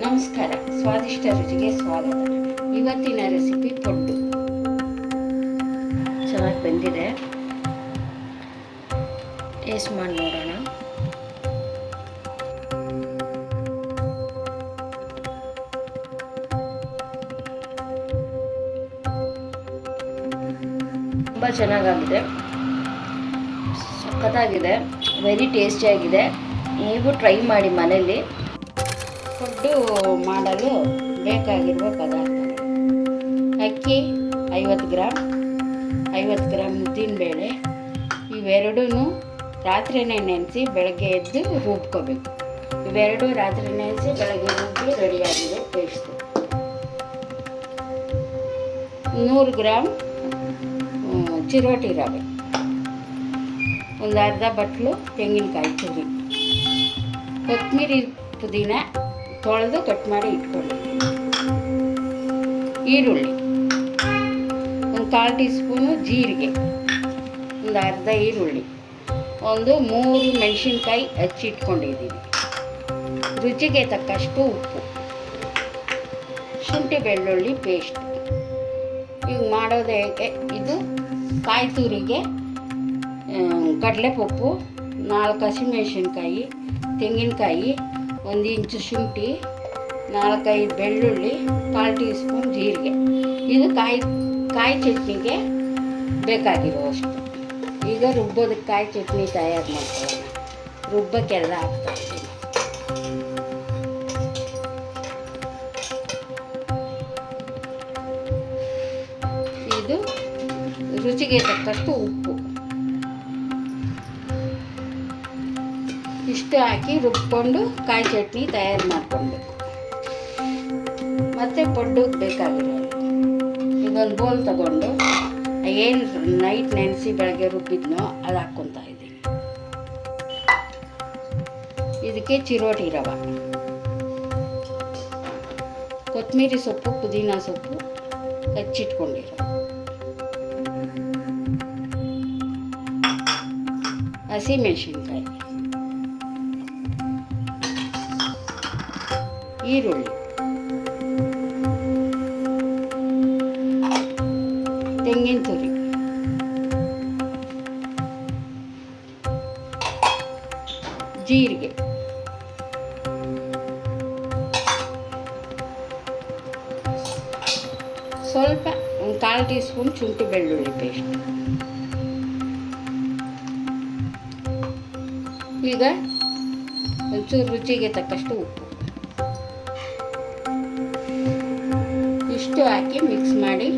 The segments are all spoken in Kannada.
ನಮಸ್ಕಾರ, ಸ್ವಾದಿಷ್ಟ ರುಚಿಗೆ ಸ್ವಾಗತ. ಇವತ್ತಿನ ರೆಸಿಪಿ ಪೊಡ್ಡು. ಚೆನ್ನಾಗಿ ಬೆಂದಿದೆ, ಟೇಸ್ಟ್ ಮಾಡಿ ನೋಡೋಣ. ತುಂಬ ಚೆನ್ನಾಗಾಗಿದೆ, ಸಖತ್ತಾಗಿದೆ, ವೆರಿ ಟೇಸ್ಟಿಯಾಗಿದೆ. ನೀವು ಟ್ರೈ ಮಾಡಿ ಮನೇಲಿ. ಪೊಡ್ಡು ಮಾಡಲು ಬೇಕಾಗಿರುವ ಪದಾರ್ಥಗಳು: ಅಕ್ಕಿ 50 ಗ್ರಾಮ್, 50 ಗ್ರಾಮ್ ಉದ್ದಿನಬೇಳೆ. ಇವೆರಡೂ ರಾತ್ರಿನೇ ನೆನೆಸಿ ಬೆಳಗ್ಗೆ ಎದ್ದು ರುಬ್ಕೋಬೇಕು. ಇವೆರಡು ರಾತ್ರಿ ನೆನೆಸಿ ಬೆಳಗ್ಗೆ ರುಬ್ಬಿ ರೆಡಿಯಾಗಿದೆ ಪೇಸ್ಟು. 100 ಗ್ರಾಮ್ ಚಿರೋಟಿ ರವೆ, ಒಂದು ಅರ್ಧ ಬಟ್ಲು ತೆಂಗಿನಕಾಯಿ ತುರಿ, ಕೊತ್ತಂಬರಿ ಪುದೀನ ತೊಳೆದು ಕಟ್ ಮಾಡಿ ಇಟ್ಕೊಳ್ಳಿ, ಈರುಳ್ಳಿ, ಒಂದು 1/4 ಟೀ ಸ್ಪೂನು ಜೀರಿಗೆ, ಒಂದು ಅರ್ಧ ಈರುಳ್ಳಿ, ಒಂದು 3 ಮೆಣಸಿನ್ಕಾಯಿ ಹಚ್ಚಿಟ್ಕೊಂಡಿದ್ದೀನಿ, ರುಚಿಗೆ ತಕ್ಕಷ್ಟು ಉಪ್ಪು, ಶುಂಠಿ ಬೆಳ್ಳುಳ್ಳಿ ಪೇಸ್ಟ್. ಈಗ ಮಾಡೋದು ಹೇಗೆ? ಇದು ಕಾಯಿ ತುರಿಗೆ ಕಡಲೆಪಪ್ಪು, 4 ಹಸಿಮೆಣಸಿನ್ಕಾಯಿ, ತೆಂಗಿನಕಾಯಿ, 1 ಇಂಚು ಶುಂಠಿ, 4-5 ಬೆಳ್ಳುಳ್ಳಿ, 1/4 ಟೀ ಸ್ಪೂನ್ ಜೀರಿಗೆ. ಇದು ಕಾಯಿ ಚಟ್ನಿಗೆ ಬೇಕಾಗಿರುವಷ್ಟು. ಈಗ ರುಬ್ಬೋದಕ್ಕೆ ಕಾಯಿ ಚಟ್ನಿ ತಯಾರು ಮಾಡ್ಕೊಳ್ಳೋಣ. ರುಬ್ಬಕ್ಕೆಲ್ಲ ಹಾಕ್ತಾಯಿದ್ದೀನಿ. ಇದು ರುಚಿಗೆ ತಕ್ಕಷ್ಟು ಉಪ್ಪು, ಇಷ್ಟು ಹಾಕಿ ರುಬ್ಕೊಂಡು ಕಾಯಿ ಚಟ್ನಿ ತಯಾರು ಮಾಡಿಕೊಳ್ಬೇಕು. ಮತ್ತು ಪೊಡ್ಡುಗೆ ಬೇಕಾಗಿರೋದು ಇದೊಂದು ಬೋಲ್ ತಗೊಂಡು ಏನು ನೈಟ್ ನೆನೆಸಿ ಬೆಳಗ್ಗೆ ರುಬ್ಬಿದ್ನೋ ಅದು ಹಾಕ್ಕೊತಾ ಇದ್ದೀನಿ. ಇದಕ್ಕೆ ಚಿರೋಟಿ ರವೆ, ಕೊತ್ತಂಬರಿ ಸೊಪ್ಪು, ಪುದೀನ ಸೊಪ್ಪು ಹಚ್ಚಿಟ್ಕೊಂಡಿರೋ, ಹಸಿಮೆಣಸಿನ್ಕಾಯಿ, ಈರುಳ್ಳಿ, ತೆಂಗಿನ ತುರಿ, ಜೀರಿಗೆ, ಸ್ವಲ್ಪ ಒಂದು 1/4 ಟೀ ಸ್ಪೂನ್ ಶುಂಠಿ ಬೆಳ್ಳುಳ್ಳಿ ಪೇಸ್ಟ್. ಈಗ ಒಂಚೂರು ರುಚಿಗೆ ತಕ್ಕಷ್ಟು ಉಪ್ಪು, ಇಷ್ಟು ಹಾಕಿ ಮಿಕ್ಸ್ ಮಾಡಿ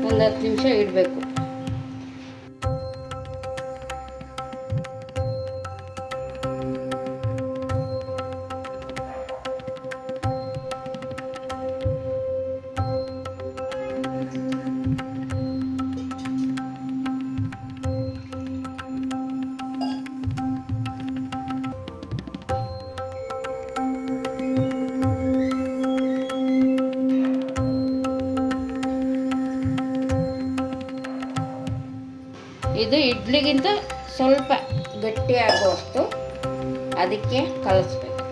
ಒಂದು 10 ನಿಮಿಷ ಇಡಬೇಕು. ಇದು ಇಡ್ಲಿಗಿಂತ ಸ್ವಲ್ಪ ಗಟ್ಟಿಯಾಗುವಷ್ಟು ಅದಕ್ಕೆ ಕಲಿಸ್ಬೇಕು.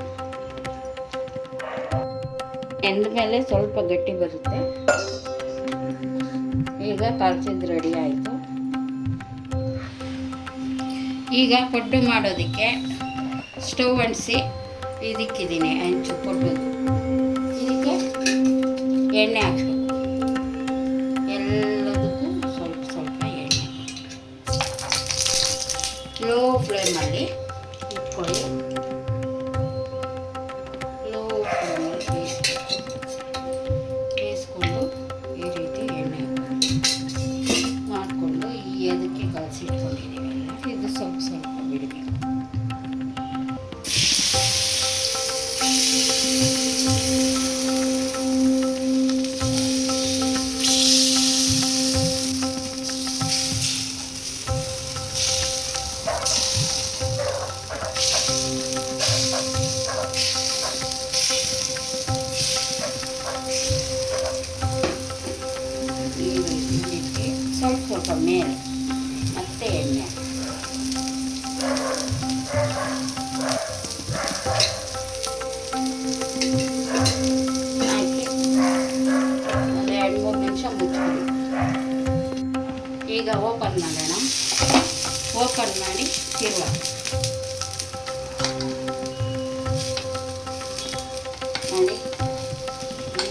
ಎಂದಮೇಲೆ ಸ್ವಲ್ಪ ಗಟ್ಟಿ ಬರುತ್ತೆ. ಈಗ ಕಲಸಿದ್ದು ರೆಡಿ ಆಯಿತು. ಈಗ ಪೊಡ್ಡು ಮಾಡೋದಕ್ಕೆ ಸ್ಟವ್ ಅಂಟಿಸಿ ಇದಕ್ಕಿದ್ದೀನಿ ಹಂಚು ಪೊಡ್ಡು. ಇದಕ್ಕೆ ಎಣ್ಣೆ ಹಾಕಬೇಕು. ಎಲ್ಲದಕ್ಕೂ ಸ್ವಲ್ಪ ಸ್ವಲ್ಪ ಎಣ್ಣೆ ಲೋ ಫ್ಲೇಮಲ್ಲಿ ಇಟ್ಕೊಳ್ಳಿ. ಲೋ ಫ್ಲೇಮಲ್ಲಿ ಬೇಯಿಸ್ಕೊಂಡು ಈ ರೀತಿ ಎಣ್ಣೆ ಮಾಡಿಕೊಂಡು ಅದಕ್ಕೆ ಕಲಸಿಟ್ಕೊಂಡಿದ್ದೀವಿ. ಇದು ಸ್ವಲ್ಪ ಸ್ವಲ್ಪ ಬಿಡಬೇಕು. ತಿರುವ ನೋಡಿ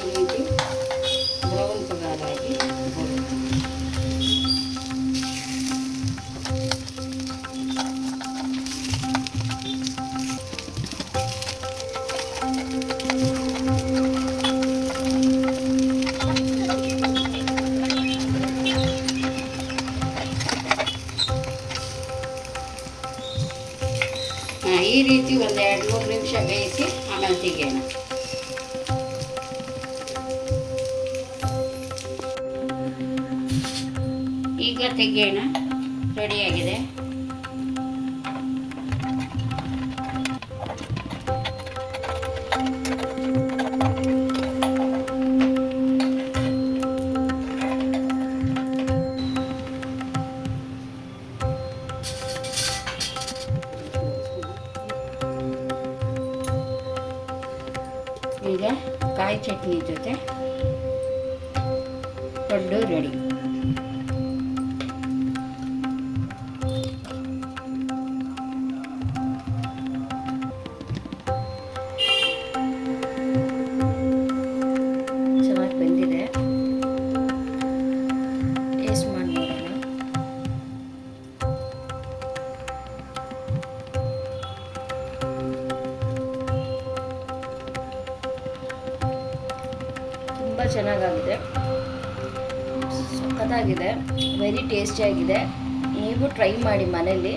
ಈ ರೀತಿ ಬ್ರೌನ್ ಕಲರ್ ಆಗಿ ಬರುತ್ತೆ. ಈ ರೀತಿ ಒಂದು 2-3 ನಿಮಿಷ ಬೇಯಿಸಿ ಆಮೇಲೆ ತೆಗೆಯೋಣ. ಈಗ ತೆಗೆಯೋಣ, ರೆಡಿಯಾಗಿದೆ. ಈಗ ಕಾಯಿ ಚಟ್ನಿ ಜೊತೆ ಪಡ್ಡು ರೆಡಿ. ಚೆನ್ನಾಗಿ ಬಂದಿದೆ, ಟೇಸ್ಟ್ ಮಾಡಿ ನೋಡೋಣ. ತುಂಬ ಚೆನ್ನಾಗಾಗಿದೆ, ಸಖತ್ತಾಗಿದೆ, ವೆರಿ ಟೇಸ್ಟಿಯಾಗಿದೆ. ನೀವು ಟ್ರೈ ಮಾಡಿ ಮನೇಲಿ.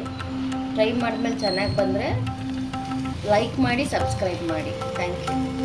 ಟ್ರೈ ಮಾಡಿದ್ಮೇಲೆ ಚೆನ್ನಾಗಿ ಬಂದರೆ ಲೈಕ್ ಮಾಡಿ, ಸಬ್ಸ್ಕ್ರೈಬ್ ಮಾಡಿ. Thank you.